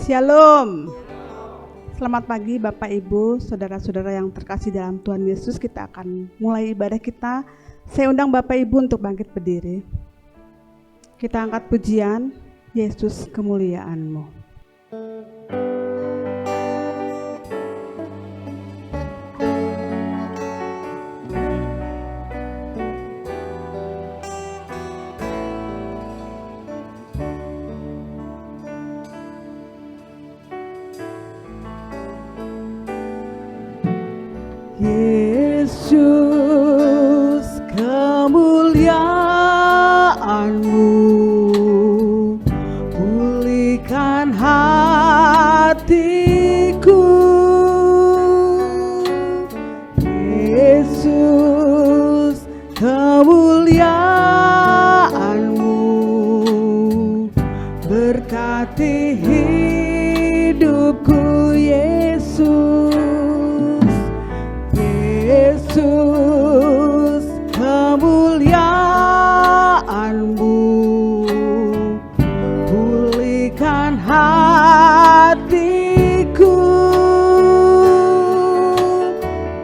Shalom. Selamat pagi Bapak Ibu, saudara-saudara yang terkasih dalam Tuhan Yesus. Kita akan mulai ibadah kita. Saya undang Bapak Ibu untuk bangkit berdiri. Kita angkat pujian, Yesus kemuliaan-Mu. Yesus kemuliaan-Mu, pulihkan hatiku. Yesus kemuliaan-Mu, berkati hidupku. Yesus kemuliaan-Mu, pulihkan hatiku.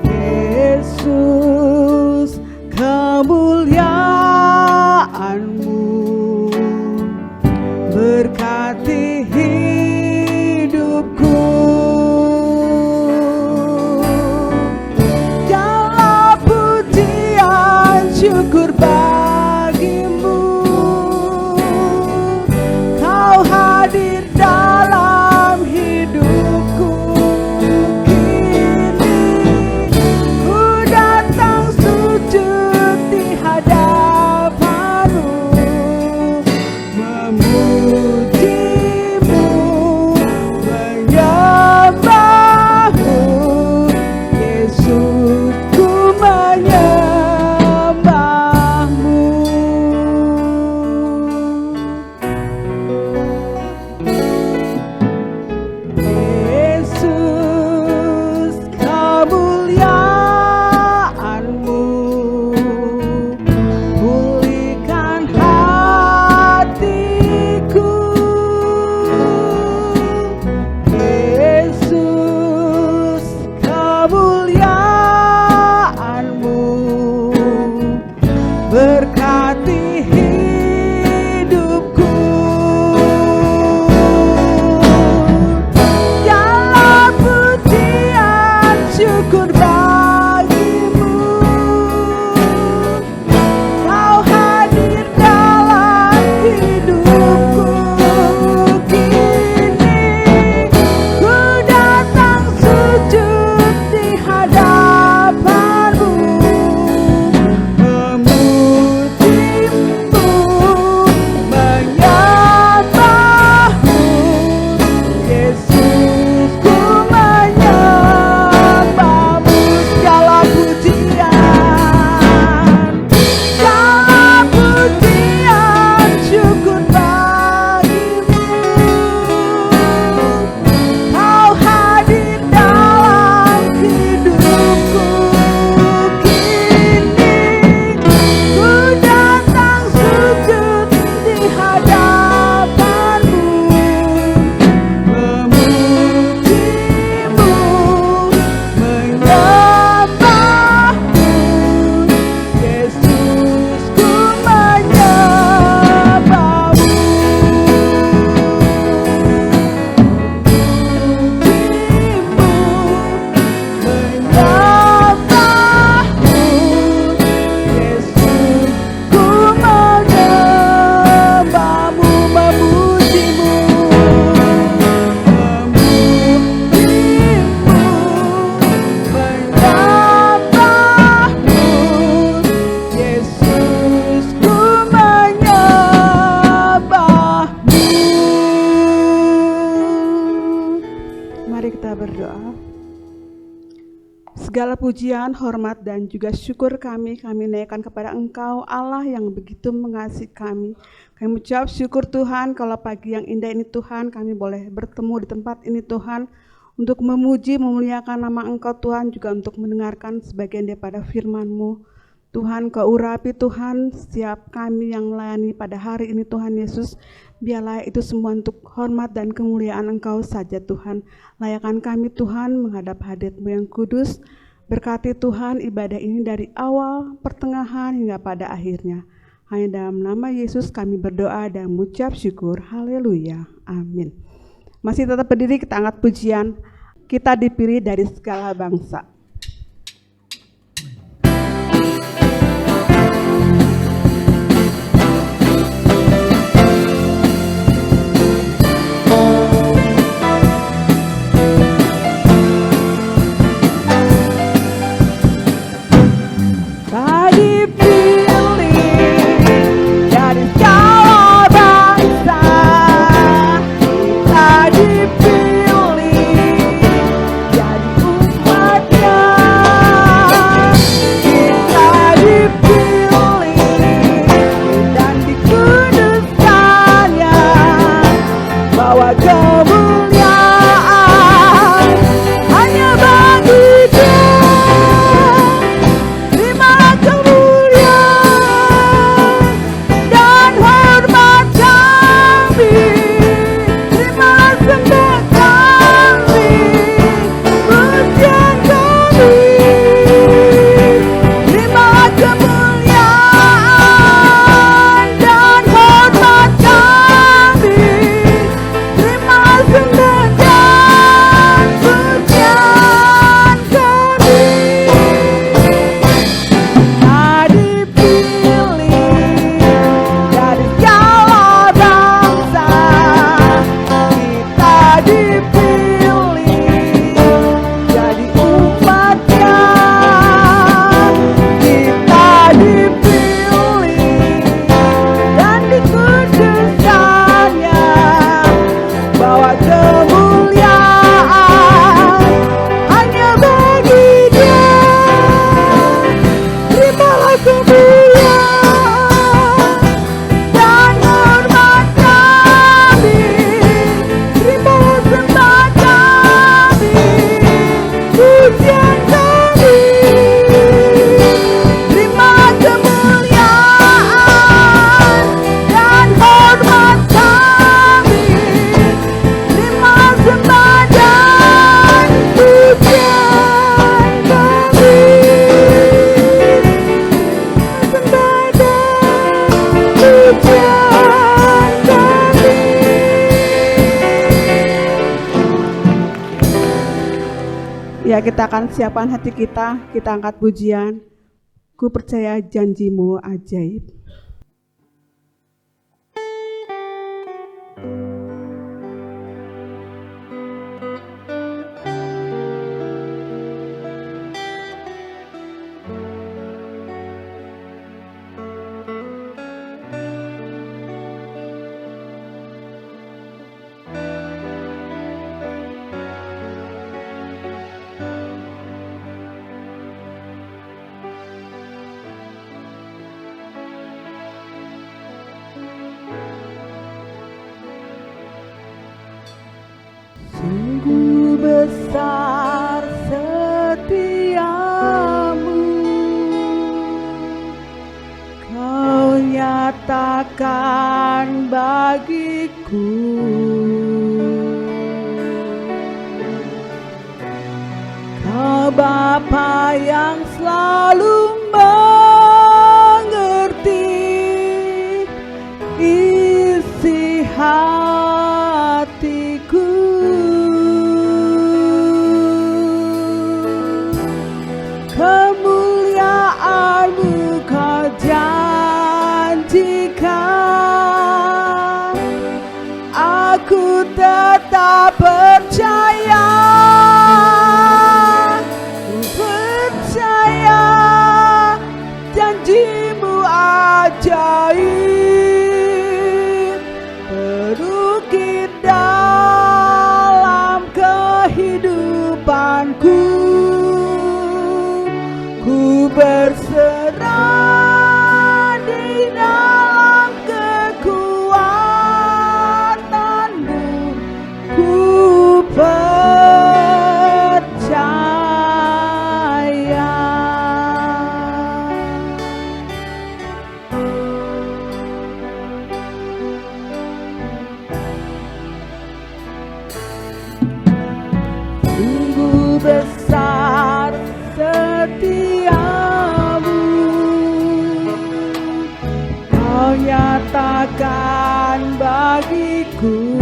Yesus kemuliaan-Mu, berkati hidupku. Syukur bagimu, Kau hadir dalam hidupku. Kini ku datang sujud di hadapan-Mu, memuji-Mu, menyembah-Mu. Yesus, ku menyembah. Berkati hidupku. Jalan pujian syukur bagimu, Kau hadir dalam hidupku. Kini ku datang sujud di hadapan-Mu, segala pujian, hormat, dan juga syukur kami naikkan kepada Engkau, Allah yang begitu mengasihi kami. Kami mengucap syukur Tuhan, kalau pagi yang indah ini Tuhan, kami boleh bertemu di tempat ini Tuhan, untuk memuji, memuliakan nama Engkau Tuhan, juga untuk mendengarkan sebagian daripada firman-Mu. Tuhan, Kau urapi Tuhan setiap kami yang melayani pada hari ini Tuhan Yesus. Biarlah itu semua untuk hormat dan kemuliaan Engkau saja Tuhan. Layakan kami Tuhan menghadap hadirat-Mu yang kudus. Berkati Tuhan ibadah ini dari awal, pertengahan hingga pada akhirnya. Hanya dalam nama Yesus kami berdoa dan mengucap syukur. Haleluya. Amin. Masih tetap berdiri, kita angkat pujian. Kita dipilih dari segala bangsa. Ya, kita akan siapkan hati kita angkat pujian. Ku percaya janji-Mu ajaib. Sungguh besar setiamu, Kau nyatakan bagiku. Kau Bapa yang selalu mengerti isi hatiku. Kemuliaan-Mu Kau janjikan, aku tetap percaya, janji-Mu ajaib, berukir dalam kehidupanku. Ku berserah di dalam kekuatan-Mu, ku percaya. besar setiamu, Kau nyatakan bagiku.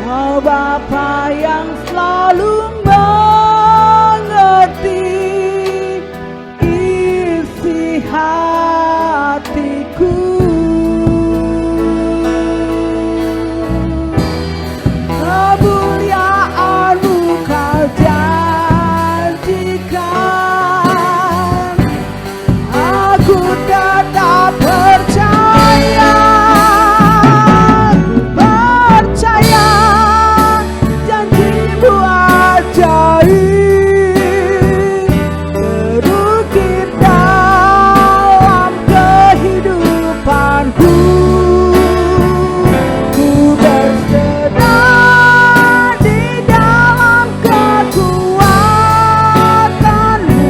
Kau Bapa yang selalu mengerti isi hatiku. Kemuliaan-Mu Kau janjikan, aku tetap percaya. Terukir dalam kehidupanku, ku berserah di dalam kekuatan-Mu,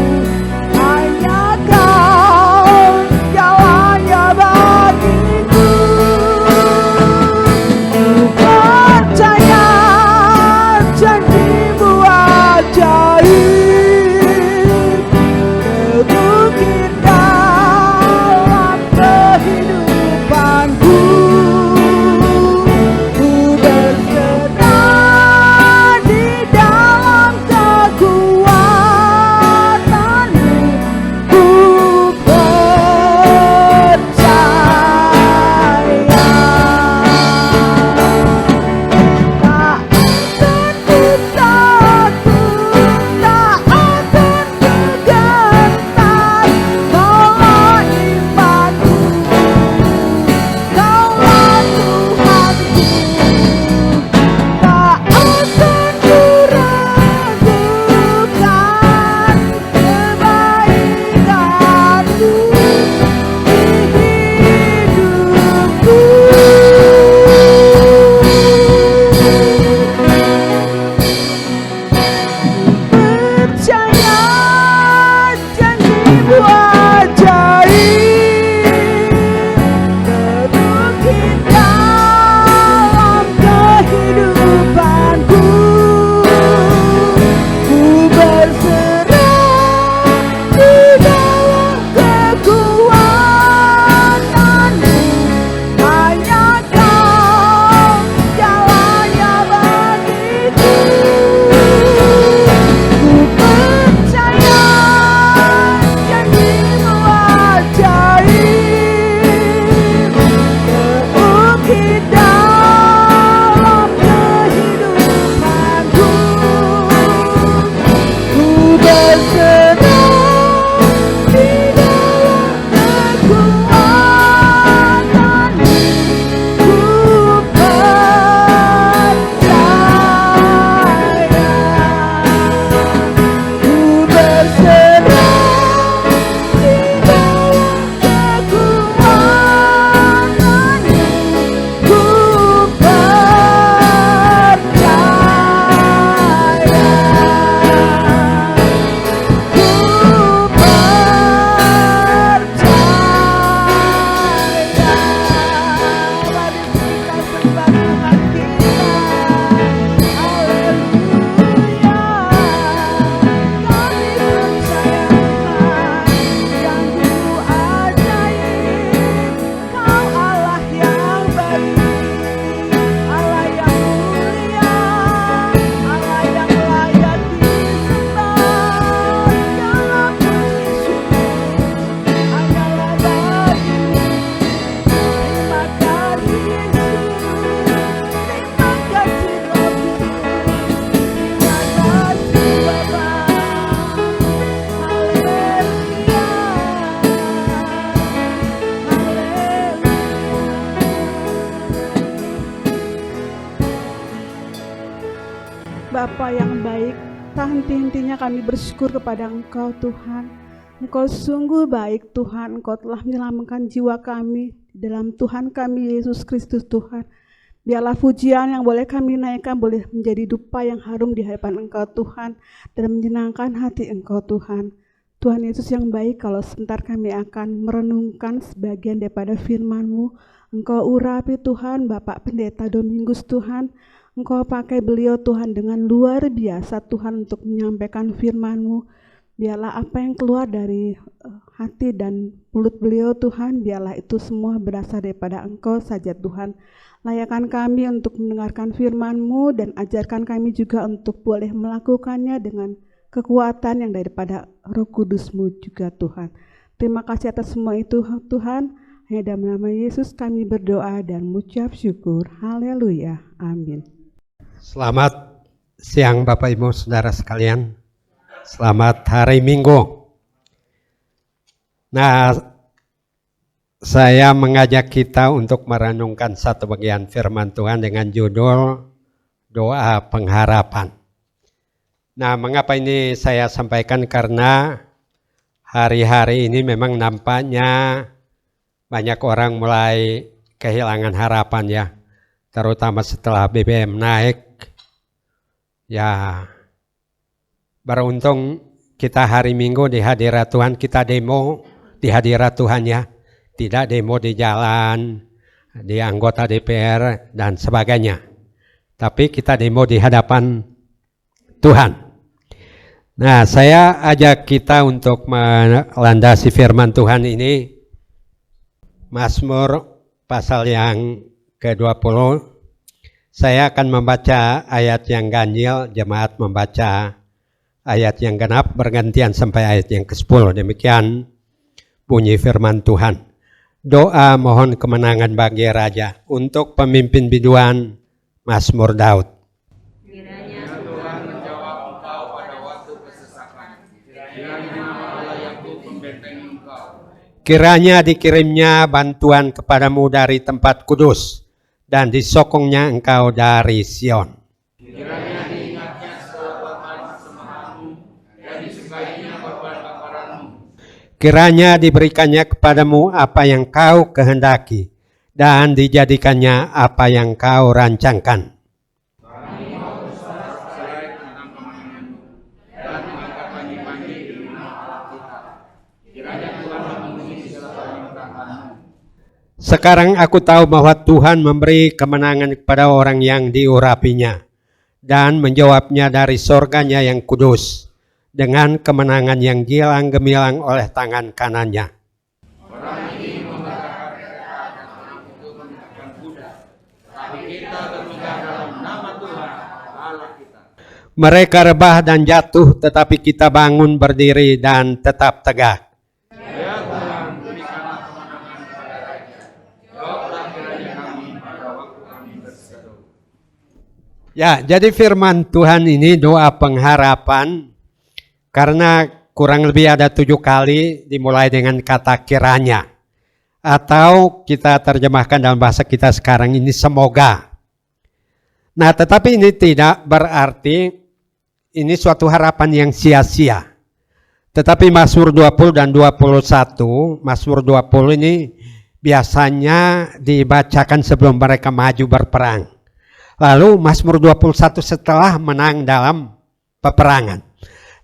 hanya Kau jalannya bagiku. Ku percaya janji-Mu ajaib, terukir dalam kehidupanku, ku berserah di dalam kekuatan-Mu, ku percaya. Tak akan ku takut, tak akan ku gentar, Kaulah imanku, Kaulah Tuhanku. Tak akan ku ragukan kebaikan-Mu di hidupku. Percaya janji-Mu ajaib, terukir dalam kehidupanku, ku berserah di dalam kekuatan-Mu, hanya Kau jalannya bagiku. Ku percaya janji-Mu ajaib, terukir dalam kehidupanku, ku berserah di dalam kekuatan-Mu, ku percaya. Ku berserah di dalam kekuatan-Mu, ku percaya. Ku Bapa yang baik, tak henti-hentinya kami bersyukur kepada Engkau Tuhan. Engkau sungguh baik Tuhan, Engkau telah menyelamatkan jiwa kami di dalam Tuhan kami Yesus Kristus Tuhan. Biarlah pujian yang boleh kami naikkan boleh menjadi dupa yang harum di hadapan Engkau Tuhan dan menyenangkan hati Engkau Tuhan. Tuhan Yesus yang baik, kalau sebentar kami akan merenungkan sebagian daripada firman-Mu. Engkau urapi Tuhan, Bapak Pendeta Domingus Tuhan. Engkau pakai beliau Tuhan dengan luar biasa Tuhan untuk menyampaikan firman-Mu. Biarlah apa yang keluar dari hati dan mulut beliau Tuhan, biarlah itu semua berasal daripada Engkau saja Tuhan. Layakan kami untuk mendengarkan firman-Mu dan ajarkan kami juga untuk boleh melakukannya dengan kekuatan yang daripada Roh Kudus-Mu juga Tuhan. Terima kasih atas semua itu Tuhan. Hanya dalam nama Yesus kami berdoa dan mengucap syukur. Haleluya. Amin. Selamat siang Bapak Ibu Saudara sekalian. Selamat hari Minggu. Nah, saya mengajak kita untuk merenungkan satu bagian firman Tuhan dengan judul Doa Pengharapan. Nah, mengapa ini saya sampaikan? Karena hari-hari ini memang nampaknya banyak orang mulai kehilangan harapan ya. Terutama setelah BBM naik. Ya, beruntung kita hari Minggu di hadirat Tuhan, kita demo di hadirat Tuhan ya. Tidak demo di jalan, di anggota DPR dan sebagainya. Tapi kita demo di hadapan Tuhan. Nah, saya ajak kita untuk melandasi firman Tuhan ini, Mazmur pasal yang ke-20. Saya akan membaca ayat yang ganjil, jemaat membaca ayat yang genap, bergantian sampai ayat yang ke-10. Demikian bunyi firman Tuhan. Doa mohon kemenangan bagi Raja, untuk pemimpin biduan Mazmur Daud. Kiranya dikirimnya bantuan kepadamu dari tempat kudus, dan disokongnya engkau dari Sion. Kiranya diingatnya setelah persembahan-Mu, dan disukainya korban bakaran-Mu. Kiranya diberikannya kepadamu apa yang kau kehendaki, dan dijadikannya apa yang kau rancangkan. Sekarang aku tahu bahwa Tuhan memberi kemenangan kepada orang yang diurapinya dan menjawabnya dari sorganya yang kudus dengan kemenangan yang gilang gemilang oleh tangan kanannya. Orang ini membakar mereka dengan untuk meninggalkan kuda, tapi kita berpegang dalam nama Tuhan Allah kita. Mereka rebah dan jatuh, tetapi kita bangun berdiri dan tetap tegak. Ya, jadi firman Tuhan ini doa pengharapan, karena kurang lebih ada 7 kali dimulai dengan kata kiranya. Atau kita terjemahkan dalam bahasa kita sekarang ini semoga. Nah, tetapi ini tidak berarti ini suatu harapan yang sia-sia. Tetapi Mazmur 20 dan 21, Mazmur 20 ini biasanya dibacakan sebelum mereka maju berperang. Lalu Mazmur 21 setelah menang dalam peperangan.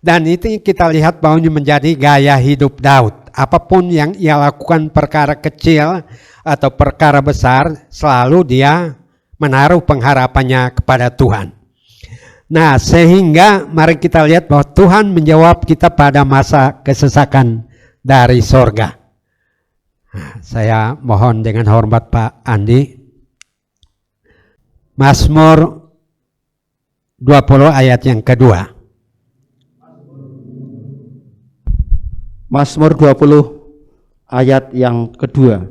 Dan itu kita lihat bahwa ini menjadi gaya hidup Daud. Apapun yang ia lakukan, perkara kecil atau perkara besar, selalu dia menaruh pengharapannya kepada Tuhan. Nah, sehingga mari kita lihat bahwa Tuhan menjawab kita pada masa kesesakan dari sorga. Nah, saya mohon dengan hormat Pak Andi. Mazmur 20 ayat yang kedua. Mazmur 20 ayat yang kedua.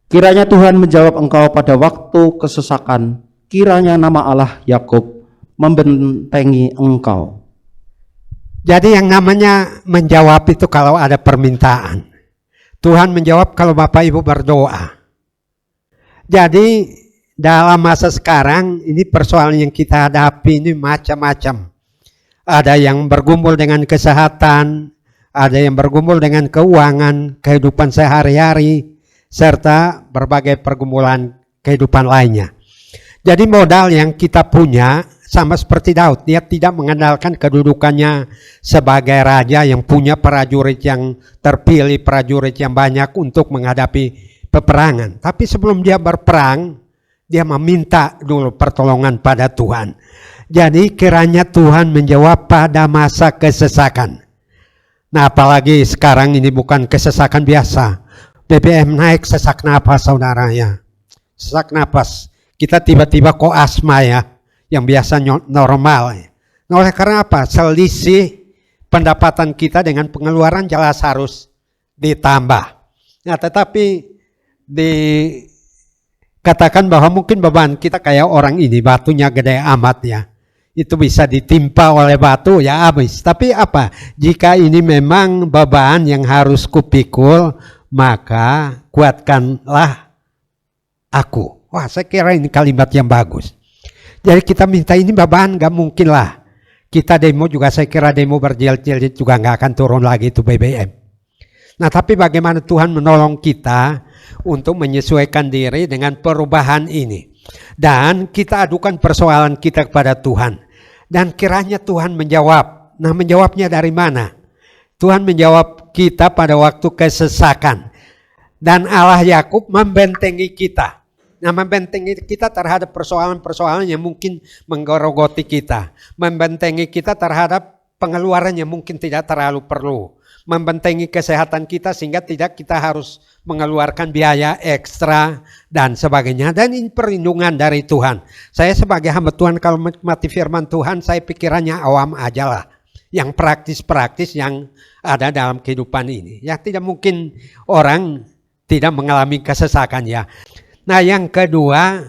Kiranya Tuhan menjawab engkau pada waktu kesesakan, kiranya nama Allah Yakub membentengi engkau. Jadi yang namanya menjawab itu kalau ada permintaan. Tuhan menjawab kalau Bapak Ibu berdoa. Jadi dalam masa sekarang ini persoalan yang kita hadapi ini macam-macam. Ada yang bergumul dengan kesehatan, ada yang bergumul dengan keuangan, kehidupan sehari-hari, serta berbagai pergumulan kehidupan lainnya. Jadi modal yang kita punya sama seperti Daud, dia tidak mengandalkan kedudukannya sebagai raja yang punya prajurit yang terpilih, prajurit yang banyak untuk menghadapi peperangan. Tapi sebelum dia berperang, Dia meminta dulu pertolongan pada Tuhan. Jadi kiranya Tuhan menjawab pada masa kesesakan. Nah, apalagi sekarang ini bukan kesesakan biasa. BBM naik, sesak napas saudara ya. Sesak napas. Kita tiba-tiba kok asma ya. Yang biasa normal ya. Nah, oleh karena apa? Selisih pendapatan kita dengan pengeluaran jelas harus ditambah. Nah, tetapi dikatakan bahwa mungkin beban kita kayak orang ini, batunya gede amat ya. Itu bisa ditimpa oleh batu ya habis. Tapi apa? Jika ini memang beban yang harus kupikul, maka kuatkanlah aku. Wah, saya kira ini kalimat yang bagus. Jadi kita minta ini beban, gak mungkin lah. Kita demo juga, saya kira demo berjilid-jilid juga gak akan turun lagi itu BBM. Nah, tapi bagaimana Tuhan menolong kita untuk menyesuaikan diri dengan perubahan ini. Dan kita adukan persoalan kita kepada Tuhan. Dan kiranya Tuhan menjawab. Nah, menjawabnya dari mana? Tuhan menjawab kita pada waktu kesesakan. Dan Allah Yakub membentengi kita. Nah, membentengi kita terhadap persoalan-persoalan yang mungkin menggerogoti kita. Membentengi kita terhadap pengeluaran yang mungkin tidak terlalu perlu. Membentengi kesehatan kita sehingga tidak kita harus mengeluarkan biaya ekstra dan sebagainya. Dan ini perlindungan dari Tuhan. Saya sebagai hamba Tuhan kalau menikmati firman Tuhan, saya pikirannya awam aja lah. Yang praktis-praktis yang ada dalam kehidupan ini. Ya, tidak mungkin orang tidak mengalami kesesakan ya. Nah, yang kedua,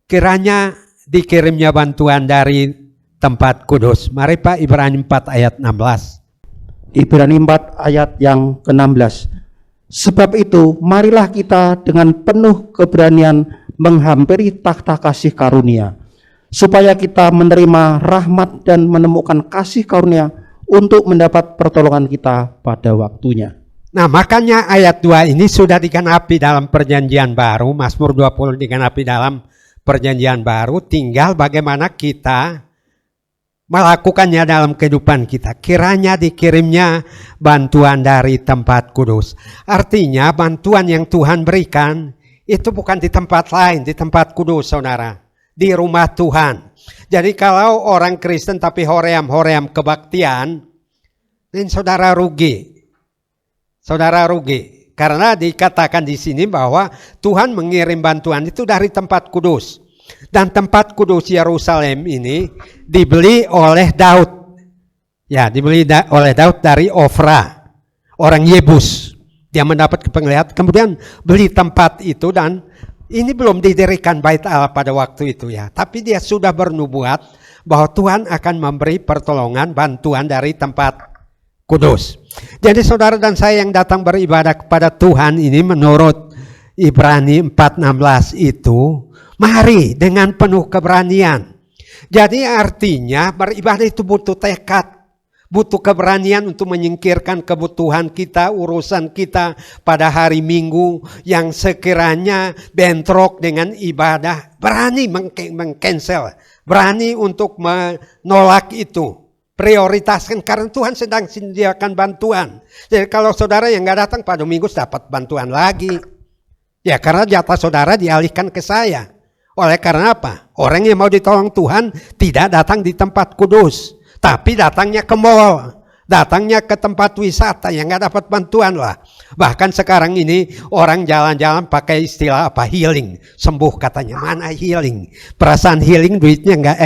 kiranya dikirimnya bantuan dari tempat kudus. Mari Pak, Ibrani 4 ayat 16. Ibrani 4 ayat yang ke-16. Sebab itu, marilah kita dengan penuh keberanian menghampiri takhta kasih karunia, supaya kita menerima rahmat dan menemukan kasih karunia untuk mendapat pertolongan kita pada waktunya. Nah, makanya ayat 2 ini sudah digenapi dalam perjanjian baru. Mazmur 20 digenapi dalam perjanjian baru. Tinggal bagaimana kita melakukannya dalam kehidupan kita. Kiranya dikirimnya bantuan dari tempat kudus. Artinya bantuan yang Tuhan berikan itu bukan di tempat lain, di tempat kudus saudara. Di rumah Tuhan. Jadi kalau orang Kristen tapi hoream kebaktian, ini saudara rugi. Saudara rugi. Karena dikatakan di sini bahwa Tuhan mengirim bantuan itu dari tempat kudus. Dan tempat kudus Yerusalem ini dibeli oleh Daud. Ya, dibeli oleh Daud dari Ofra, orang Yebus. Dia mendapat penglihatan, kemudian beli tempat itu dan ini belum didirikan bait Allah pada waktu itu ya. Tapi dia sudah bernubuat bahwa Tuhan akan memberi pertolongan bantuan dari tempat kudus. Jadi saudara dan saya yang datang beribadah kepada Tuhan ini menurut Ibrani 4:16 itu, mari dengan penuh keberanian. Jadi artinya beribadah itu butuh tekad, butuh keberanian untuk menyingkirkan kebutuhan kita, urusan kita pada hari Minggu yang sekiranya bentrok dengan ibadah. Berani meng-cancel, berani untuk menolak itu. Prioritaskan karena Tuhan sedang sediakan bantuan. Jadi kalau saudara yang gak datang pada Minggu dapat bantuan lagi. Ya karena jatah saudara dialihkan ke saya. Oleh karena apa? Orang yang mau ditolong Tuhan tidak datang di tempat kudus. Tapi datangnya ke mall. Datangnya ke tempat wisata yang gak dapat bantuan lah. Bahkan sekarang ini orang jalan-jalan pakai istilah apa? Healing. Sembuh katanya. Mana healing? Perasaan healing duitnya enggak,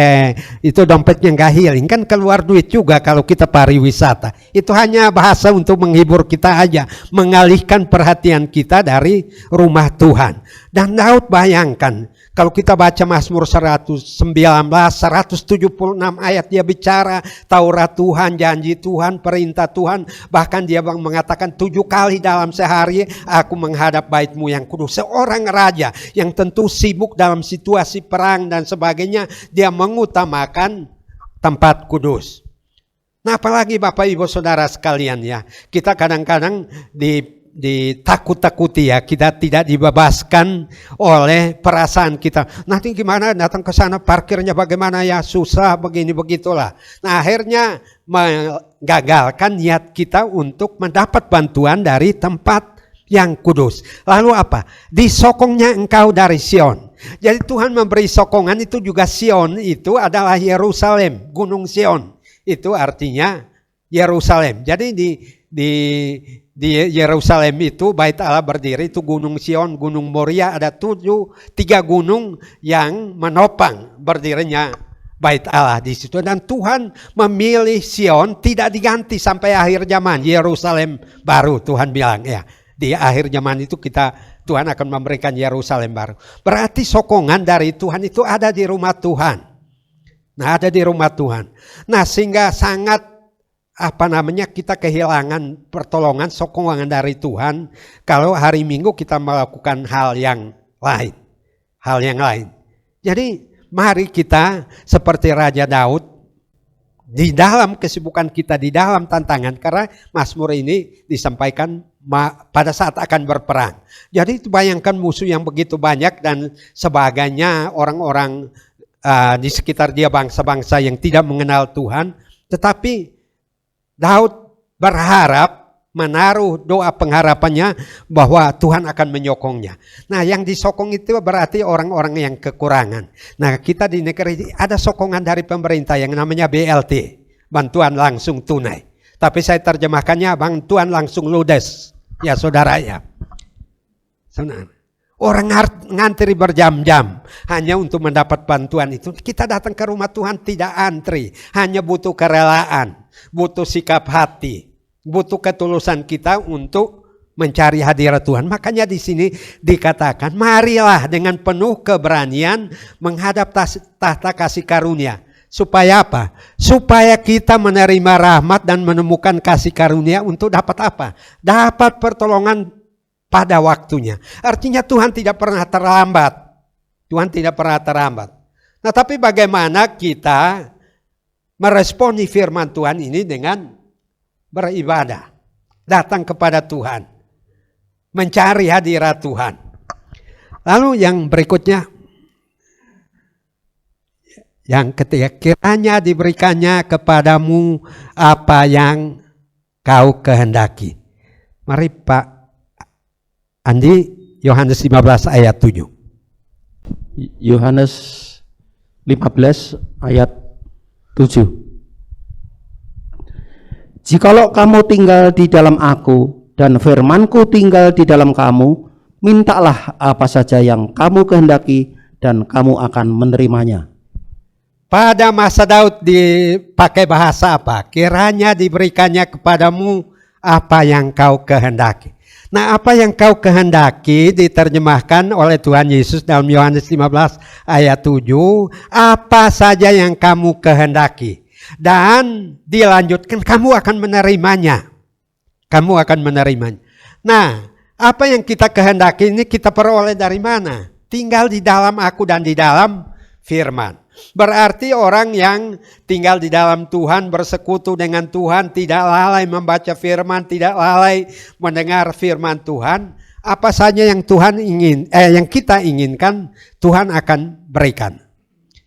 itu dompetnya enggak healing. Kan keluar duit juga kalau kita pariwisata. Itu hanya bahasa untuk menghibur kita aja. Mengalihkan perhatian kita dari rumah Tuhan. Dan Daud bayangkan. Kalau kita baca Mazmur 119, 176 ayat dia bicara Taurat Tuhan, janji Tuhan, perintah Tuhan. Bahkan dia mengatakan 7 kali dalam sehari aku menghadap bait-Mu yang kudus. Seorang raja yang tentu sibuk dalam situasi perang dan sebagainya, dia mengutamakan tempat kudus. Nah apalagi Bapak Ibu Saudara sekalian ya, kita kadang-kadang ditakut-takuti ya, kita tidak dibebaskan oleh perasaan kita. Nanti gimana datang ke sana parkirnya bagaimana ya, susah begini begitulah. Nah akhirnya menggagalkan niat kita untuk mendapat bantuan dari tempat yang kudus. Lalu apa? Disokongnya engkau dari Sion. Jadi Tuhan memberi sokongan itu juga. Sion itu adalah Yerusalem, Gunung Sion. Itu artinya Yerusalem. Jadi di Yerusalem itu Bait Allah berdiri, itu Gunung Sion, Gunung Moria, ada 3 gunung yang menopang berdirinya Bait Allah di situ. Dan Tuhan memilih Sion tidak diganti sampai akhir zaman. Yerusalem baru, Tuhan bilang ya. Di akhir zaman itu Tuhan akan memberikan Yerusalem baru. Berarti sokongan dari Tuhan itu ada di rumah Tuhan. Nah, ada di rumah Tuhan. Nah, sehingga sangat kita kehilangan pertolongan, sokongan dari Tuhan kalau hari Minggu kita melakukan hal yang lain. Jadi mari kita seperti Raja Daud di dalam kesibukan kita, di dalam tantangan, karena Mazmur ini disampaikan pada saat akan berperang. Jadi bayangkan musuh yang begitu banyak dan sebagainya, orang-orang di sekitar dia bangsa-bangsa yang tidak mengenal Tuhan. Tetapi Daud berharap, menaruh doa pengharapannya bahwa Tuhan akan menyokongnya. Nah, yang disokong itu berarti orang-orang yang kekurangan. Nah, kita di negeri ini ada sokongan dari pemerintah yang namanya BLT, bantuan langsung tunai. Tapi saya terjemahkannya bantuan langsung ludes. Ya saudara ya. Orang ngantri berjam-jam hanya untuk mendapat bantuan itu. Kita datang ke rumah Tuhan tidak antri, hanya butuh kerelaan, butuh sikap hati, butuh ketulusan kita untuk mencari hadirat Tuhan. Makanya di sini dikatakan, marilah dengan penuh keberanian menghadap tahta kasih karunia. Supaya apa? Supaya kita menerima rahmat dan menemukan kasih karunia untuk dapat apa? Dapat pertolongan pada waktunya. Artinya Tuhan tidak pernah terlambat. Tuhan tidak pernah terlambat. Nah, tapi bagaimana kita meresponi firman Tuhan ini dengan beribadah. Datang kepada Tuhan. Mencari hadirat Tuhan. Lalu yang berikutnya, yang ketiga, kiranya diberikannya kepadamu apa yang kau kehendaki. Mari Pak Andi, Yohanes 15 ayat 7. Yohanes 15 ayat 7. Jikalau kamu tinggal di dalam aku dan firmanku tinggal di dalam kamu, mintalah apa saja yang kamu kehendaki dan kamu akan menerimanya. Pada masa Daud dipakai bahasa apa? Kiranya diberikannya kepadamu apa yang kau kehendaki. Nah, apa yang kau kehendaki diterjemahkan oleh Tuhan Yesus dalam Yohanes 15 ayat 7. Apa saja yang kamu kehendaki. Dan dilanjutkan, kamu akan menerimanya. Kamu akan menerimanya. Nah, apa yang kita kehendaki ini kita peroleh dari mana? Tinggal di dalam aku dan di dalam firman. Berarti orang yang tinggal di dalam Tuhan, bersekutu dengan Tuhan, tidak lalai membaca firman, tidak lalai mendengar firman Tuhan, apa saja yang yang kita inginkan, Tuhan akan berikan.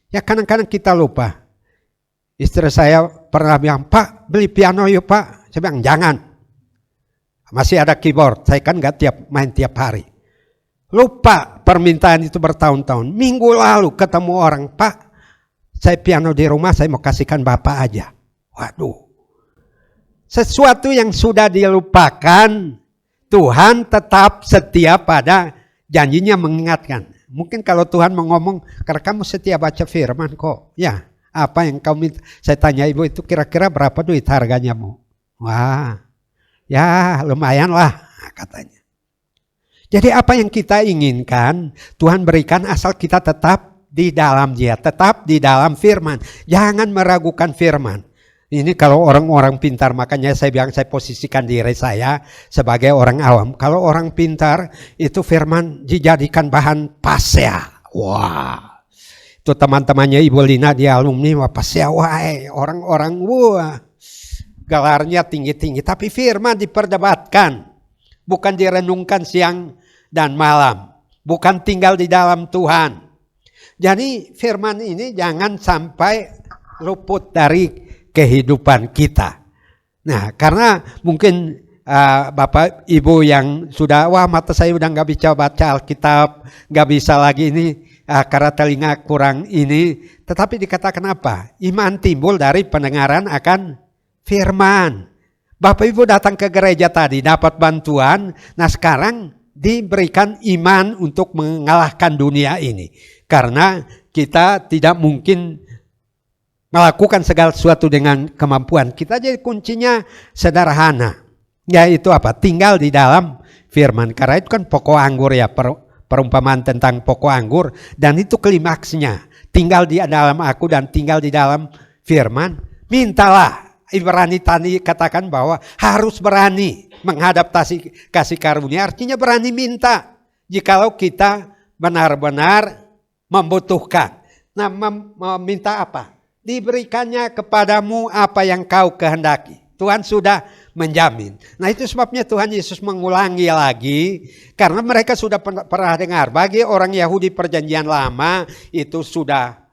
Ya, kadang-kadang kita lupa. Istri saya pernah bilang, Pak beli piano yuk Pak. Saya bilang jangan. Masih ada keyboard, saya kan gak main tiap hari. Lupa permintaan itu bertahun-tahun. Minggu lalu ketemu orang, Pak saya piano di rumah, saya mau kasihkan Bapak aja. Waduh. Sesuatu yang sudah dilupakan, Tuhan tetap setia pada janjinya mengingatkan. Mungkin kalau Tuhan mau ngomong, karena kamu setia baca firman kok. Ya, apa yang kamu minta? Saya tanya ibu itu kira-kira berapa duit harganya mu? Wah, ya lumayan lah katanya. Jadi apa yang kita inginkan, Tuhan berikan asal kita tetap di dalam Dia, tetap di dalam firman. Jangan meragukan firman. Ini kalau orang-orang pintar, makanya saya bilang saya posisikan diri saya sebagai orang awam. Kalau orang pintar itu firman dijadikan bahan pasea. Wah, itu teman-temannya Ibu Lina di alumni, wah pasea, wah orang-orang wah gelarnya tinggi-tinggi. Tapi firman diperdebatkan, bukan direnungkan siang dan malam, bukan tinggal di dalam Tuhan. Jadi firman ini jangan sampai luput dari kehidupan kita. Nah, karena mungkin Bapak Ibu yang sudah, wah mata saya udah gak bisa baca Alkitab, gak bisa lagi ini, karena telinga kurang ini. Tetapi dikatakan apa? Iman timbul dari pendengaran akan firman. Bapak Ibu datang ke gereja tadi dapat bantuan. Nah sekarang diberikan iman untuk mengalahkan dunia ini. Karena kita tidak mungkin melakukan segala sesuatu dengan kemampuan. Kita jadi kuncinya sederhana. Yaitu apa? Tinggal di dalam firman. Karena itu kan pokok anggur ya. Perumpamaan tentang pokok anggur. Dan itu klimaksnya. Tinggal di dalam aku dan tinggal di dalam firman. Mintalah. Ibrani tadi katakan bahwa harus berani menghadaptasi kasih karunia. Artinya berani minta. Jikalau kita benar-benar membutuhkan. Nah meminta apa? Diberikannya kepadamu apa yang kau kehendaki. Tuhan sudah menjamin. Nah itu sebabnya Tuhan Yesus mengulangi lagi. Karena mereka sudah pernah dengar. Bagi orang Yahudi perjanjian lama itu sudah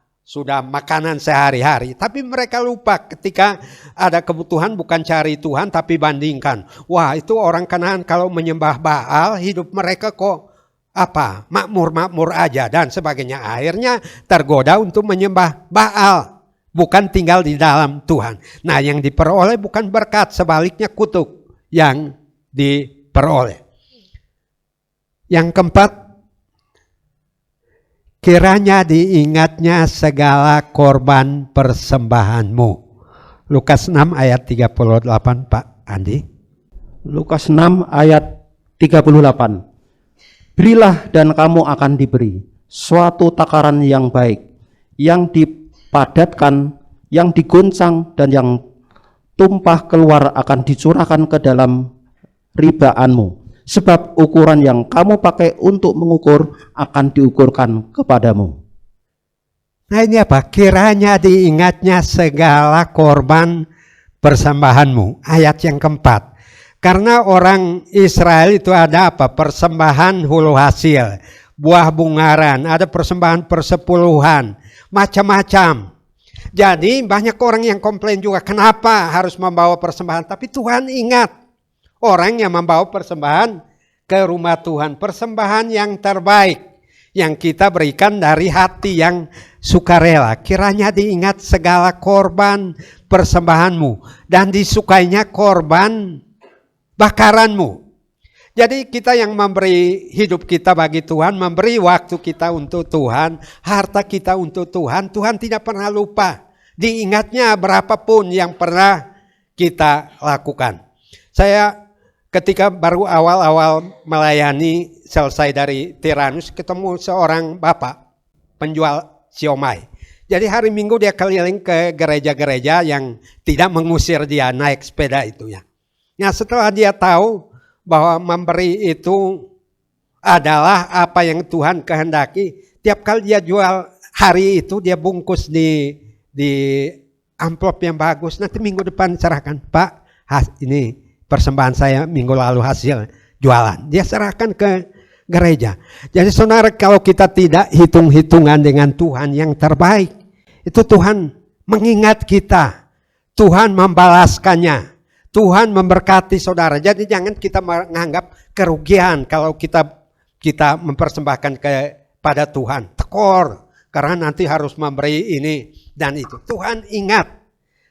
makanan sehari-hari. Tapi mereka lupa ketika ada kebutuhan bukan cari Tuhan tapi bandingkan. Wah itu orang Kanaan kalau menyembah Baal hidup mereka kok makmur-makmur aja dan sebagainya. Akhirnya tergoda untuk menyembah Baal. Bukan tinggal di dalam Tuhan. Nah yang diperoleh bukan berkat, sebaliknya kutuk yang diperoleh. Yang keempat, kiranya diingatnya segala korban persembahanmu. Lukas 6 ayat 38 Pak Andi. Lukas 6 ayat 38. Berilah dan kamu akan diberi suatu takaran yang baik, yang dipadatkan, yang digoncang, dan yang tumpah keluar akan dicurahkan ke dalam ribaanmu. Sebab ukuran yang kamu pakai untuk mengukur akan diukurkan kepadamu. Nah ini apa? Kiranya diingatnya segala korban persembahanmu. Ayat yang keempat. Karena orang Israel itu ada apa? Persembahan hulu hasil, buah bungaran, ada persembahan persepuluhan, macam-macam. Jadi banyak orang yang komplain juga, kenapa harus membawa persembahan? Tapi Tuhan ingat, orang yang membawa persembahan ke rumah Tuhan, persembahan yang terbaik yang kita berikan dari hati yang sukarela. Kiranya diingat segala korban persembahanmu dan disukainya korban bakaranmu. Jadi kita yang memberi hidup kita bagi Tuhan, memberi waktu kita untuk Tuhan, harta kita untuk Tuhan, Tuhan tidak pernah lupa. Diingatnya berapapun yang pernah kita lakukan. Saya ketika baru awal-awal melayani, selesai dari Tiranus, ketemu seorang bapak penjual siomay. Jadi hari Minggu dia keliling ke gereja-gereja yang tidak mengusir dia naik sepeda itu ya. Nah setelah dia tahu bahwa memberi itu adalah apa yang Tuhan kehendaki, tiap kali dia jual hari itu dia bungkus di amplop yang bagus. Nanti minggu depan serahkan, Pak, ini persembahan saya minggu lalu hasil jualan. Dia serahkan ke gereja. Jadi saudara, kalau kita tidak hitung-hitungan dengan Tuhan yang terbaik, itu Tuhan mengingat kita, Tuhan membalaskannya. Tuhan memberkati saudara. Jadi jangan kita menganggap kerugian kalau kita mempersembahkan kepada Tuhan. Tekor, karena nanti harus memberi ini dan itu. Tuhan ingat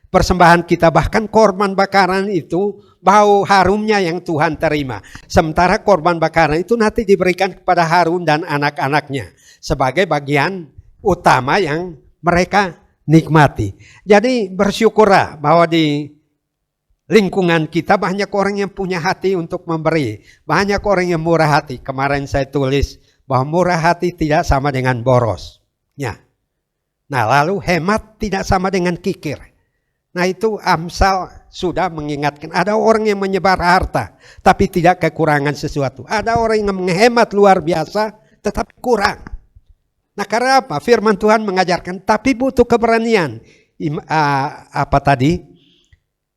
persembahan kita, bahkan korban bakaran itu bau harumnya yang Tuhan terima. Sementara korban bakaran itu nanti diberikan kepada Harun dan anak-anaknya sebagai bagian utama yang mereka nikmati. Jadi bersyukurlah bahwa di lingkungan kita banyak orang yang punya hati untuk memberi. Banyak orang yang murah hati. Kemarin saya tulis bahwa murah hati tidak sama dengan boros. Ya. Nah lalu hemat tidak sama dengan kikir. Nah itu Amsal sudah mengingatkan. Ada orang yang menyebar harta tapi tidak kekurangan sesuatu. Ada orang yang menghemat luar biasa tetapi kurang. Nah karena apa? Firman Tuhan mengajarkan tapi butuh keberanian.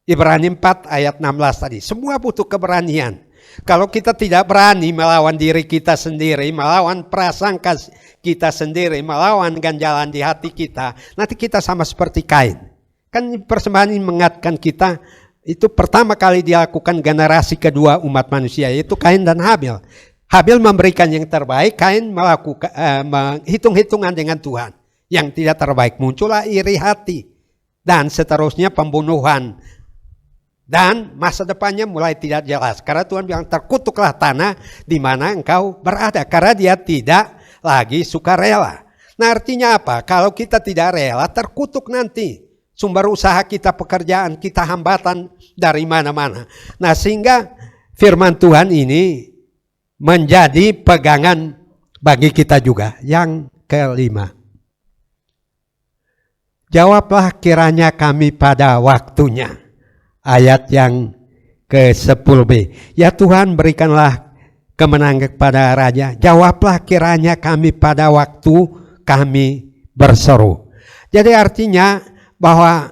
Ibrani 4 ayat 16 tadi. Semua butuh keberanian. Kalau kita tidak berani melawan diri kita sendiri, melawan prasangka kita sendiri, melawan ganjalan di hati kita, nanti kita sama seperti Kain. Kan persembahan ini mengingatkan kita, itu pertama kali dilakukan generasi kedua umat manusia, yaitu Kain dan Habil. Habil memberikan yang terbaik, Kain melakukan hitung-hitungan dengan Tuhan. Yang tidak terbaik, muncullah iri hati. Dan seterusnya pembunuhan. Dan masa depannya mulai tidak jelas. Karena Tuhan bilang, terkutuklah tanah di mana engkau berada. Karena dia tidak lagi sukarela. Nah, artinya apa? Kalau kita tidak rela, terkutuk nanti. Sumber usaha kita, pekerjaan kita, hambatan dari mana-mana. Nah, sehingga firman Tuhan ini menjadi pegangan bagi kita juga. Yang kelima, jawablah kiranya kami pada waktunya. Ayat yang ke-10b. Ya Tuhan, berikanlah kemenangan kepada Raja. Jawablah kiranya kami pada waktu kami berseru. Jadi artinya bahwa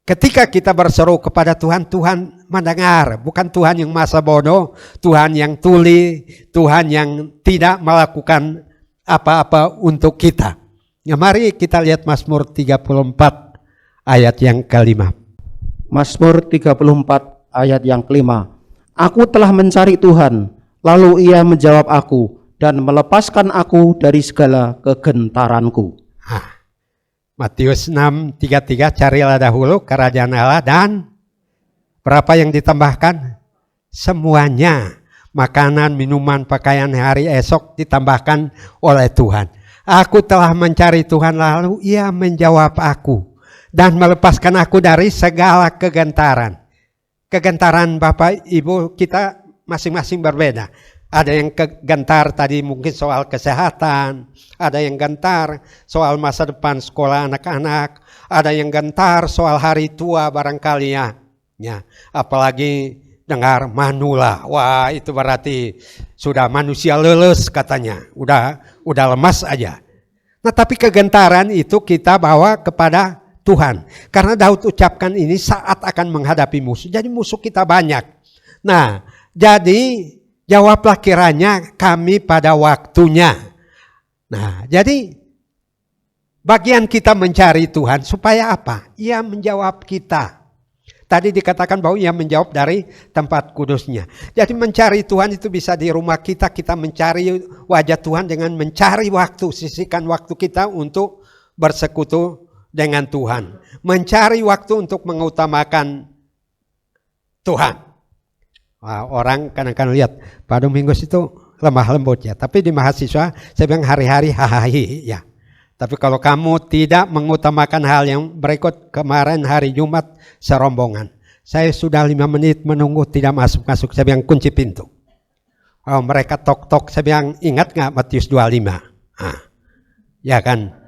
ketika kita berseru kepada Tuhan, Tuhan mendengar. Bukan Tuhan yang masa bodoh, Tuhan yang tuli, Tuhan yang tidak melakukan apa-apa untuk kita. Ya, mari kita lihat Mazmur 34 ayat yang kelima. Mazmur 34 ayat yang kelima. Aku telah mencari Tuhan, lalu ia menjawab aku dan melepaskan aku dari segala kegentaranku. Matius 6:33, carilah dahulu kerajaan Allah dan berapa yang ditambahkan? Semuanya, makanan, minuman, pakaian hari esok ditambahkan oleh Tuhan. Aku telah mencari Tuhan, lalu ia menjawab aku dan melepaskan aku dari segala kegentaran. Kegentaran Bapak Ibu kita masing-masing berbeda. Ada yang gentar tadi mungkin soal kesehatan, ada yang gentar soal masa depan sekolah anak-anak, ada yang gentar soal hari tua barangkali ya. Apalagi dengar manula, wah itu berarti sudah manusia leles katanya, udah lemas aja. Nah tapi kegentaran itu kita bawa kepada Tuhan. Karena Daud ucapkan ini saat akan menghadapi musuh. Jadi musuh kita banyak. Nah, jadi jawablah kiranya kami pada waktunya. Nah, jadi bagian kita mencari Tuhan supaya apa? Ia menjawab kita. Tadi dikatakan bahwa ia menjawab dari tempat kudusnya. Jadi mencari Tuhan itu bisa di rumah kita mencari wajah Tuhan dengan mencari waktu, sisihkan waktu kita untuk bersekutu dengan Tuhan, mencari waktu untuk mengutamakan Tuhan. Wah, orang kadang-kadang lihat Pak Domingus itu lemah lembut ya, tapi di mahasiswa saya bilang hari-hari hahahi ya. Tapi kalau kamu tidak mengutamakan hal yang berikut, kemarin hari Jumat serombongan, saya sudah 5 menit menunggu tidak masuk-masuk, saya bilang kunci pintu. Oh, mereka tok-tok, saya bilang ingat gak Matius 25? Ya kan?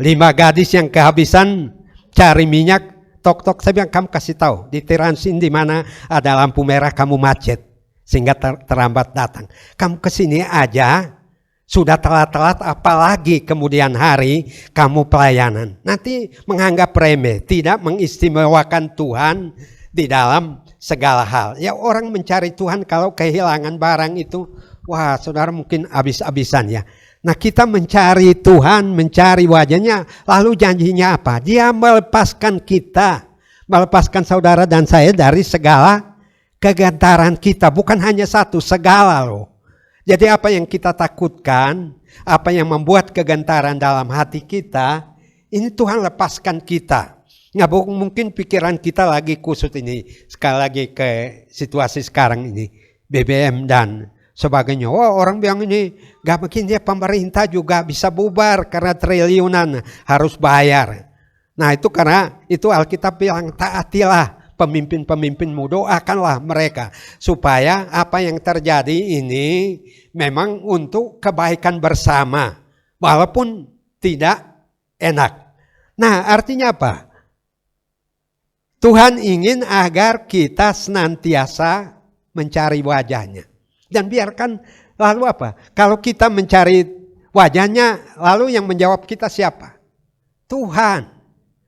5 gadis yang kehabisan cari minyak, tok-tok, saya bilang kamu kasih tahu di Tiransin di mana ada lampu merah kamu macet sehingga terlambat datang. Kamu kesini aja sudah telat-telat, apalagi kemudian hari kamu pelayanan. Nanti menganggap remeh, tidak mengistimewakan Tuhan di dalam segala hal. Ya orang mencari Tuhan kalau kehilangan barang itu, wah saudara mungkin habis-habisan ya. Nah kita mencari Tuhan, mencari wajahnya, lalu janjinya apa? Dia melepaskan kita, melepaskan saudara dan saya dari segala kegentaran kita. Bukan hanya satu, segala loh. Jadi apa yang kita takutkan, apa yang membuat kegentaran dalam hati kita, ini Tuhan lepaskan kita. Nggak mungkin pikiran kita lagi kusut ini, sekali lagi ke situasi sekarang ini, BBM dan sebagainya. Wah orang bilang ini gak mungkin ya, pemerintah juga bisa bubar karena triliunan harus bayar. Nah itu karena itu Alkitab bilang taatilah pemimpin-pemimpinmu, doakanlah mereka supaya apa yang terjadi ini memang untuk kebaikan bersama walaupun tidak enak. Nah artinya apa? Tuhan ingin agar kita senantiasa mencari wajahnya. Dan biarkan lalu apa? Kalau kita mencari wajahnya, lalu yang menjawab kita siapa? Tuhan.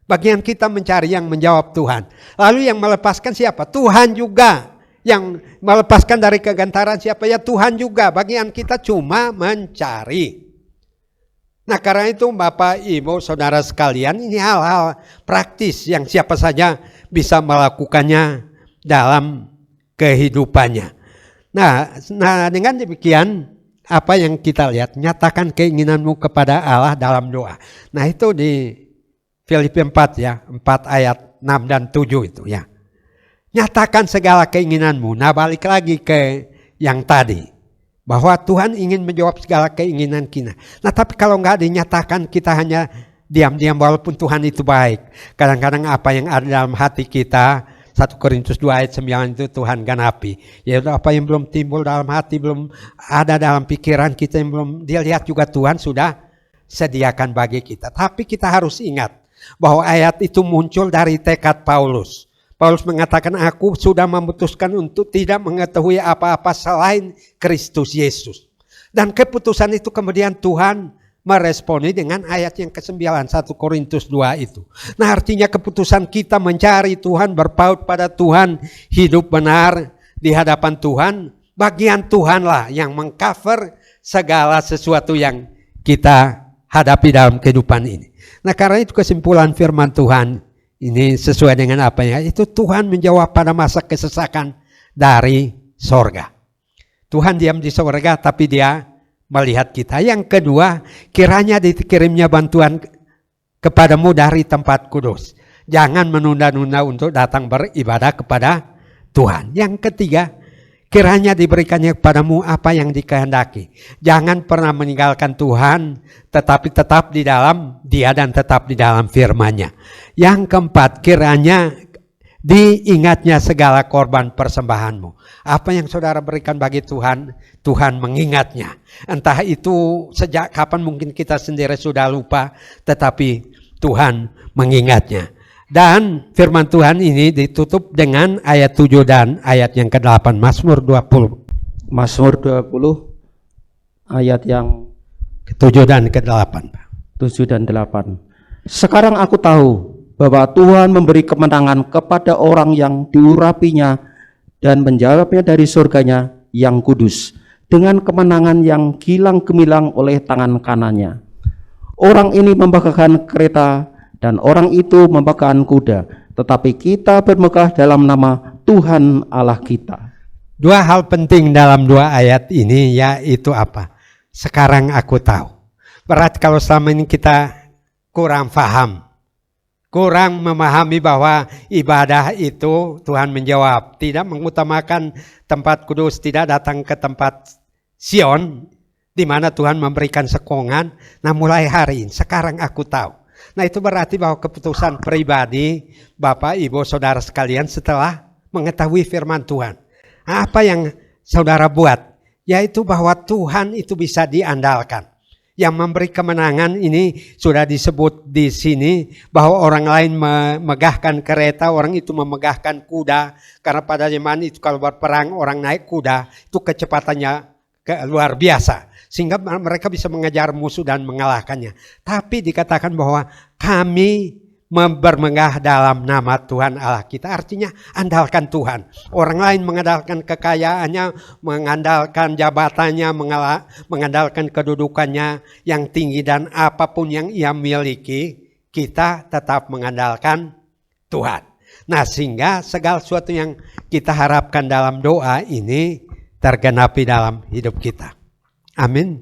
Bagian kita mencari, yang menjawab Tuhan. Lalu yang melepaskan siapa? Tuhan juga. Yang melepaskan dari kegentaran siapa? Ya Tuhan juga. Bagian kita cuma mencari. Nah karena itu Bapak Ibu Saudara sekalian, ini hal-hal praktis yang siapa saja bisa melakukannya dalam kehidupannya. Nah, dengan demikian apa yang kita lihat, nyatakan keinginanmu kepada Allah dalam doa. Nah, itu di Filipi 4 ya, 4 ayat 6 dan 7 itu ya. Nyatakan segala keinginanmu. Nah, balik lagi ke yang tadi, bahwa Tuhan ingin menjawab segala keinginan kita. Nah, tapi kalau nggak dinyatakan, kita hanya diam-diam walaupun Tuhan itu baik. Kadang-kadang apa yang ada dalam hati kita, 1 Korintus 2 ayat 9 itu Tuhan genapi. Yaitu apa yang belum timbul dalam hati, belum ada dalam pikiran kita, yang belum dia lihat juga Tuhan sudah sediakan bagi kita. Tapi kita harus ingat bahwa ayat itu muncul dari tekad Paulus. Paulus mengatakan, aku sudah memutuskan untuk tidak mengetahui apa-apa selain Kristus Yesus. Dan keputusan itu kemudian Tuhan meresponi dengan ayat yang ke-9, 1 Korintus 2 itu. Nah, artinya keputusan kita mencari Tuhan, berpaut pada Tuhan, hidup benar di hadapan Tuhan, bagian Tuhanlah yang mengcover segala sesuatu yang kita hadapi dalam kehidupan ini. Nah, karena itu kesimpulan firman Tuhan ini sesuai dengan apa ya, itu Tuhan menjawab pada masa kesesakan dari sorga. Tuhan diam di sorga tapi dia melihat kita. Yang kedua, kiranya dikirimnya bantuan kepadamu dari tempat kudus. Jangan menunda-nunda untuk datang beribadah kepada Tuhan. Yang ketiga, kiranya diberikannya kepadamu apa yang dikehendaki. Jangan pernah meninggalkan Tuhan, tetapi tetap di dalam Dia dan tetap di dalam firman-Nya. Yang keempat, kiranya diingatnya segala korban persembahanmu. Apa yang saudara berikan bagi Tuhan, Tuhan mengingatnya. Entah itu sejak kapan mungkin kita sendiri sudah lupa, tetapi Tuhan mengingatnya. Dan firman Tuhan ini ditutup dengan ayat 7 dan ayat yang ke-8, Mazmur 20. Mazmur 20 ayat yang ke-7 dan ke-8. 7 dan 8. Sekarang aku tahu bahwa Tuhan memberi kemenangan kepada orang yang diurapinya dan menjawabnya dari surganya yang kudus dengan kemenangan yang gilang gemilang oleh tangan kanannya. Orang ini membanggakan kereta dan orang itu membanggakan kuda, tetapi kita bermegah dalam nama Tuhan Allah kita. Dua hal penting dalam dua ayat ini, yaitu apa? Sekarang aku tahu. Berarti kalau selama ini kita kurang paham, kurang memahami bahwa ibadah itu Tuhan menjawab, tidak mengutamakan tempat kudus, tidak datang ke tempat Sion, di mana Tuhan memberikan sokongan. Nah, mulai hari ini, sekarang aku tahu. Nah, itu berarti bahwa keputusan pribadi Bapak, Ibu, Saudara sekalian setelah mengetahui firman Tuhan. Nah, apa yang saudara buat? Yaitu bahwa Tuhan itu bisa diandalkan. Yang memberi kemenangan ini sudah disebut di sini, bahwa orang lain memegahkan kereta, orang itu memegahkan kuda. Karena pada zaman itu kalau berperang orang naik kuda, itu kecepatannya luar biasa. Sehingga mereka bisa mengejar musuh dan mengalahkannya. Tapi dikatakan bahwa kami bermegah dalam nama Tuhan Allah kita. Artinya andalkan Tuhan. Orang lain mengandalkan kekayaannya, mengandalkan jabatannya, mengandalkan kedudukannya yang tinggi dan apapun yang ia miliki, kita tetap mengandalkan Tuhan. Nah, sehingga segala sesuatu yang kita harapkan dalam doa ini tergenapi dalam hidup kita. Amin.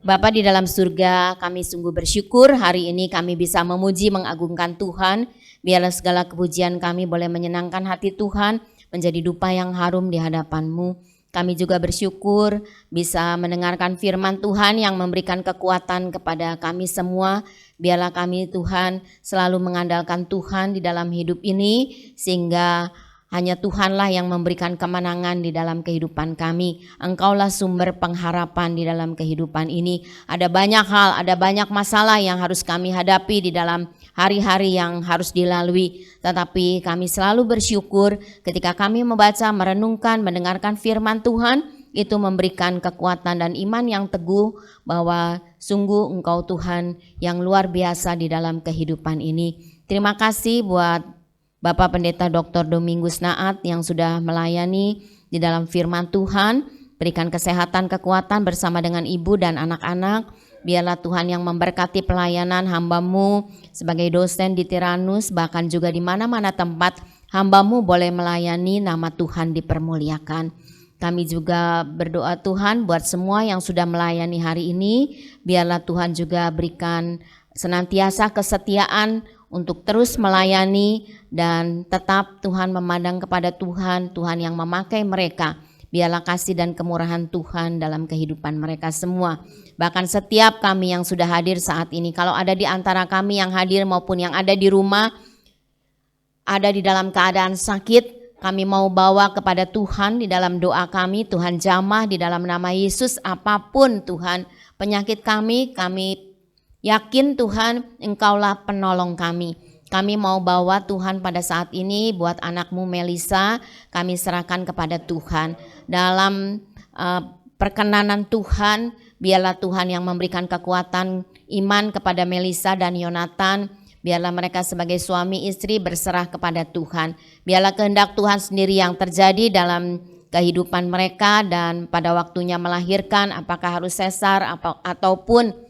Bapa di dalam surga, kami sungguh bersyukur hari ini kami bisa memuji mengagungkan Tuhan. Biarlah segala kepujian kami boleh menyenangkan hati Tuhan, menjadi dupa yang harum di hadapan-Mu. Kami juga bersyukur bisa mendengarkan firman Tuhan yang memberikan kekuatan kepada kami semua. Biarlah kami Tuhan selalu mengandalkan Tuhan di dalam hidup ini, sehingga hanya Tuhanlah yang memberikan kemenangan di dalam kehidupan kami. Engkaulah sumber pengharapan di dalam kehidupan ini. Ada banyak hal, ada banyak masalah yang harus kami hadapi di dalam hari-hari yang harus dilalui. Tetapi kami selalu bersyukur ketika kami membaca, merenungkan, mendengarkan firman Tuhan. Itu memberikan kekuatan dan iman yang teguh bahwa sungguh Engkau Tuhan yang luar biasa di dalam kehidupan ini. Terima kasih buat Bapak Pendeta Dr. Domingus Naat yang sudah melayani di dalam firman Tuhan. Berikan kesehatan, kekuatan bersama dengan ibu dan anak-anak. Biarlah Tuhan yang memberkati pelayanan hamba-Mu sebagai dosen di Tiranus, bahkan juga di mana-mana tempat hamba-Mu boleh melayani, nama Tuhan dipermuliakan. Kami juga berdoa Tuhan buat semua yang sudah melayani hari ini, biarlah Tuhan juga berikan senantiasa kesetiaan untuk terus melayani dan tetap Tuhan memandang kepada Tuhan, Tuhan yang memakai mereka. Biarlah kasih dan kemurahan Tuhan dalam kehidupan mereka semua. Bahkan setiap kami yang sudah hadir saat ini, kalau ada di antara kami yang hadir maupun yang ada di rumah, ada di dalam keadaan sakit, kami mau bawa kepada Tuhan di dalam doa kami. Tuhan jamah di dalam nama Yesus, apapun Tuhan penyakit kami yakin Tuhan Engkaulah penolong kami. Kami mau bawa Tuhan pada saat ini buat anakmu Melisa, kami serahkan kepada Tuhan. Dalam perkenanan Tuhan, biarlah Tuhan yang memberikan kekuatan iman kepada Melisa dan Yonatan. Biarlah mereka sebagai suami istri berserah kepada Tuhan. Biarlah kehendak Tuhan sendiri yang terjadi dalam kehidupan mereka, dan pada waktunya melahirkan, apakah harus sesar ataupun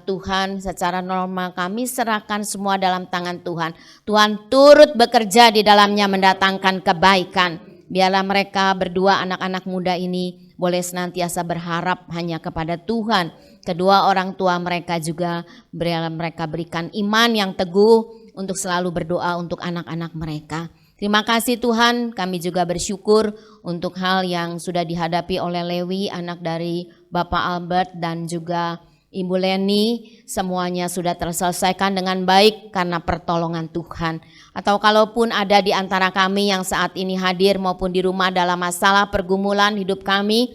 Tuhan secara normal, kami serahkan semua dalam tangan Tuhan. Tuhan turut bekerja di dalamnya mendatangkan kebaikan. Biarlah mereka berdua, anak-anak muda ini, boleh senantiasa berharap hanya kepada Tuhan. Kedua orang tua mereka juga mereka berikan iman yang teguh untuk selalu berdoa untuk anak-anak mereka. Terima kasih Tuhan, kami juga bersyukur untuk hal yang sudah dihadapi oleh Lewi, anak dari Bapak Albert dan juga Ibu Leni. Semuanya sudah terselesaikan dengan baik karena pertolongan Tuhan. Atau kalaupun ada di antara kami yang saat ini hadir maupun di rumah dalam masalah pergumulan hidup kami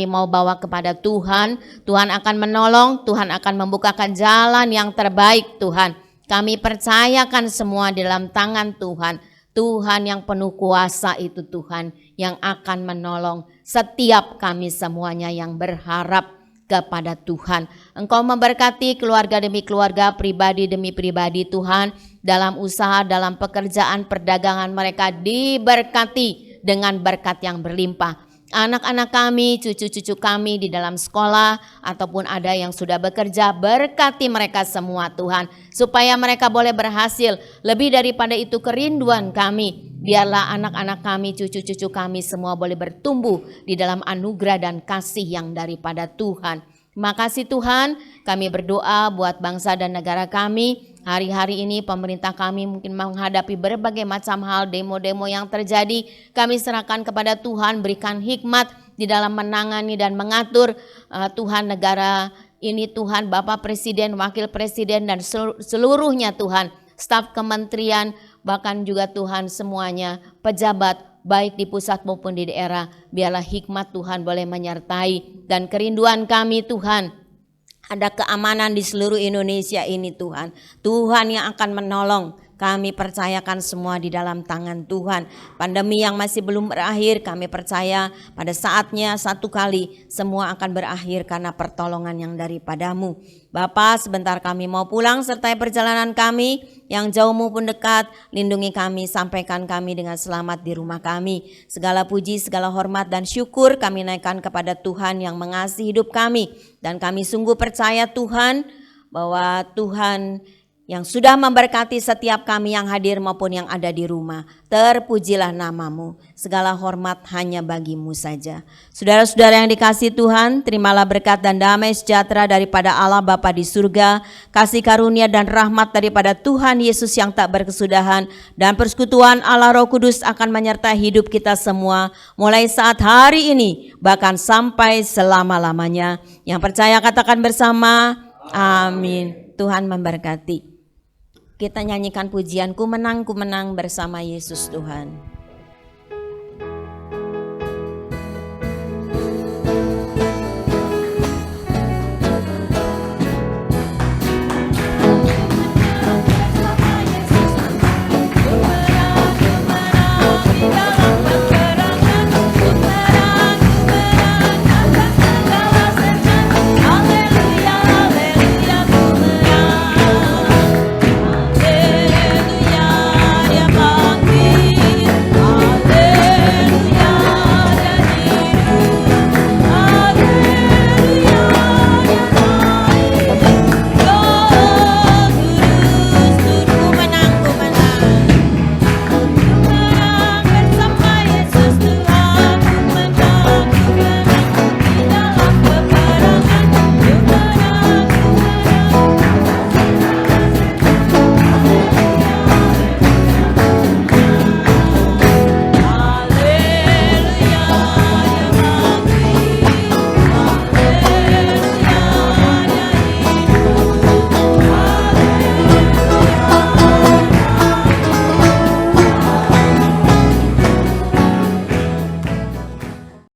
mau bawa kepada Tuhan. Tuhan akan menolong, Tuhan akan membukakan jalan yang terbaik Tuhan. Kami percayakan semua di dalam tangan Tuhan. Tuhan yang penuh kuasa itu Tuhan yang akan menolong setiap kami semuanya yang berharap kepada Tuhan. Engkau memberkati keluarga demi keluarga, pribadi demi pribadi Tuhan. Dalam usaha, dalam pekerjaan, perdagangan mereka diberkati dengan berkat yang berlimpah. Anak-anak kami, cucu-cucu kami di dalam sekolah ataupun ada yang sudah bekerja, berkati mereka semua Tuhan, supaya mereka boleh berhasil. Lebih daripada itu kerinduan kami, biarlah anak-anak kami, cucu-cucu kami semua boleh bertumbuh di dalam anugerah dan kasih yang daripada Tuhan. Terima kasih Tuhan, kami berdoa buat bangsa dan negara kami. Hari-hari ini pemerintah kami mungkin menghadapi berbagai macam hal, demo-demo yang terjadi. Kami serahkan kepada Tuhan, berikan hikmat di dalam menangani dan mengatur Tuhan negara ini Tuhan, Bapak Presiden, Wakil Presiden dan seluruhnya Tuhan, staf kementerian, bahkan juga Tuhan semuanya, pejabat baik di pusat maupun di daerah. Biarlah hikmat Tuhan boleh menyertai, dan kerinduan kami Tuhan, ada keamanan di seluruh Indonesia ini Tuhan. Tuhan yang akan menolong. Kami percayakan semua di dalam tangan Tuhan. Pandemi yang masih belum berakhir, kami percaya pada saatnya satu kali semua akan berakhir karena pertolongan yang daripadamu. Bapa, sebentar kami mau pulang, sertai perjalanan kami yang jauh maupun dekat. Lindungi kami, sampaikan kami dengan selamat di rumah kami. Segala puji, segala hormat dan syukur kami naikkan kepada Tuhan yang mengasihi hidup kami. Dan kami sungguh percaya Tuhan bahwa Tuhan yang sudah memberkati setiap kami yang hadir maupun yang ada di rumah. Terpujilah namamu, segala hormat hanya bagimu saja. Saudara-saudara yang dikasihi Tuhan, terimalah berkat dan damai sejahtera daripada Allah Bapa di surga, kasih karunia dan rahmat daripada Tuhan Yesus yang tak berkesudahan, dan persekutuan Allah Roh Kudus akan menyertai hidup kita semua, mulai saat hari ini, bahkan sampai selama-lamanya. Yang percaya katakan bersama, amin. Tuhan memberkati. Kita nyanyikan pujian, ku menang bersama Yesus Tuhan.